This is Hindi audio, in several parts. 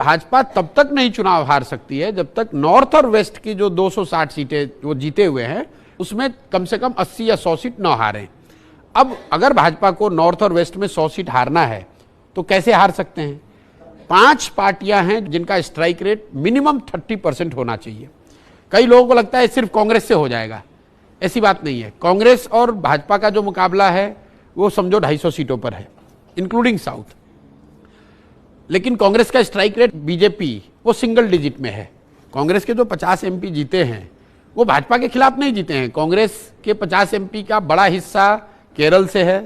भाजपा तब तक नहीं चुनाव हार सकती है जब तक नॉर्थ और वेस्ट की जो 260 सीटें वो जीते हुए हैं उसमें कम से कम 80 या 100 सीट न हारें। अब अगर भाजपा को नॉर्थ और वेस्ट में 100 सीट हारना है तो कैसे हार सकते हैं? 5 पार्टियां हैं जिनका स्ट्राइक रेट मिनिमम 30% होना चाहिए। कई लोगों को लगता है सिर्फ कांग्रेस से हो जाएगा, ऐसी बात नहीं है। कांग्रेस और भाजपा का जो मुकाबला है वो समझो 250 सीटों पर है, इंक्लूडिंग साउथ। लेकिन कांग्रेस का स्ट्राइक रेट बीजेपी वो सिंगल डिजिट में है। कांग्रेस के जो 50 एमपी जीते हैं वो भाजपा के खिलाफ नहीं जीते हैं। कांग्रेस के 50 एमपी का बड़ा हिस्सा केरल से है,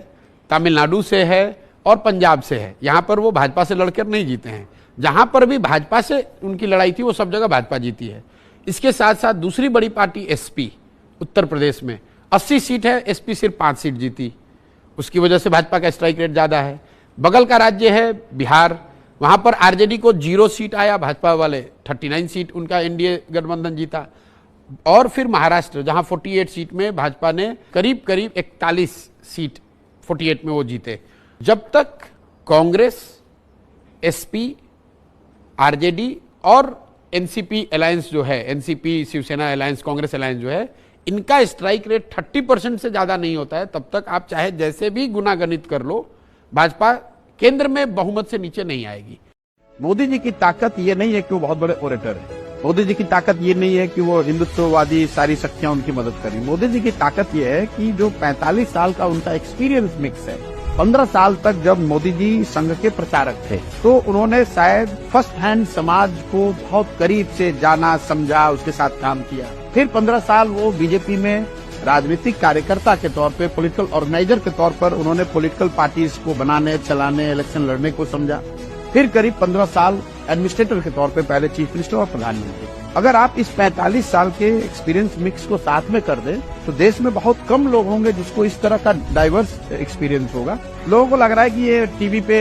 तमिलनाडु से है और पंजाब से है। यहां पर वो भाजपा से लड़कर नहीं जीते हैं। जहां पर भी भाजपा से उनकी लड़ाई थी वो सब जगह भाजपा जीती है। इसके साथ साथ दूसरी बड़ी पार्टी एसपी उत्तर प्रदेश में 80 सीट है, एसपी सिर्फ 5 सीट जीती। उसकी वजह से भाजपा का स्ट्राइक रेट ज्यादा है। बगल का राज्य है बिहार, वहां पर आरजेडी को 0 सीट आया, भाजपा वाले 39 सीट उनका एनडीए गठबंधन जीता। और फिर महाराष्ट्र जहां 48 सीट में भाजपा ने करीब करीब 41 सीट 48 में वो जीते। जब तक कांग्रेस, एसपी, आरजेडी और एनसीपी अलायंस जो है, NCP Shiv Sena alliance Congress alliance जो है, इनका स्ट्राइक रेट 30% से ज्यादा नहीं होता है, तब तक आप चाहे जैसे भी गुनागणित कर लो, भाजपा केंद्र में बहुमत से नीचे नहीं आएगी। मोदी जी की ताकत ये नहीं है कि वो बहुत बड़े ओरेटर है। मोदी जी की ताकत ये नहीं है कि वो हिंदुत्ववादी सारी शक्तियां उनकी मदद करें। मोदी जी की ताकत ये है कि जो 45 साल का उनका एक्सपीरियंस मिक्स है। 15 साल तक जब मोदी जी संघ के प्रचारक थे तो उन्होंने शायद फर्स्ट हैंड समाज को बहुत करीब से जाना, समझा, उसके साथ काम किया। फिर 15 साल वो बीजेपी में राजनीतिक कार्यकर्ता के तौर पे, पॉलिटिकल ऑर्गेनाइजर के तौर पर उन्होंने पॉलिटिकल पार्टीज को बनाने, चलाने, इलेक्शन लड़ने को समझा। फिर करीब 15 साल एडमिनिस्ट्रेटर के तौर पे, पहले चीफ मिनिस्टर और प्रधानमंत्री। अगर आप इस 45 साल के एक्सपीरियंस मिक्स को साथ में कर दें तो देश में बहुत कम लोग होंगे जिसको इस तरह का डाइवर्स एक्सपीरियंस होगा। लोगों को लग रहा है कि ये टीवी पे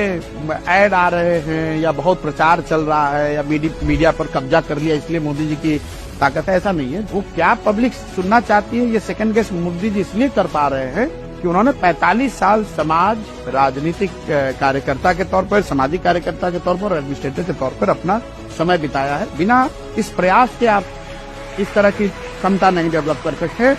ऐड आ रहे हैं या बहुत प्रचार चल रहा है या मीडिया पर कब्जा कर लिया इसलिए मोदी जी की ताकत है, ऐसा नहीं है। वो क्या पब्लिक सुनना चाहती है ये सेकंड गेस मोदी जी इसलिए कर पा रहे हैं कि उन्होंने 45 साल समाज, राजनीतिक कार्यकर्ता के तौर पर, सामाजिक कार्यकर्ता के तौर पर, एडमिनिस्ट्रेटर के तौर पर अपना समय बिताया है। बिना इस प्रयास के आप इस तरह की क्षमता नहीं डेवलप कर सकते।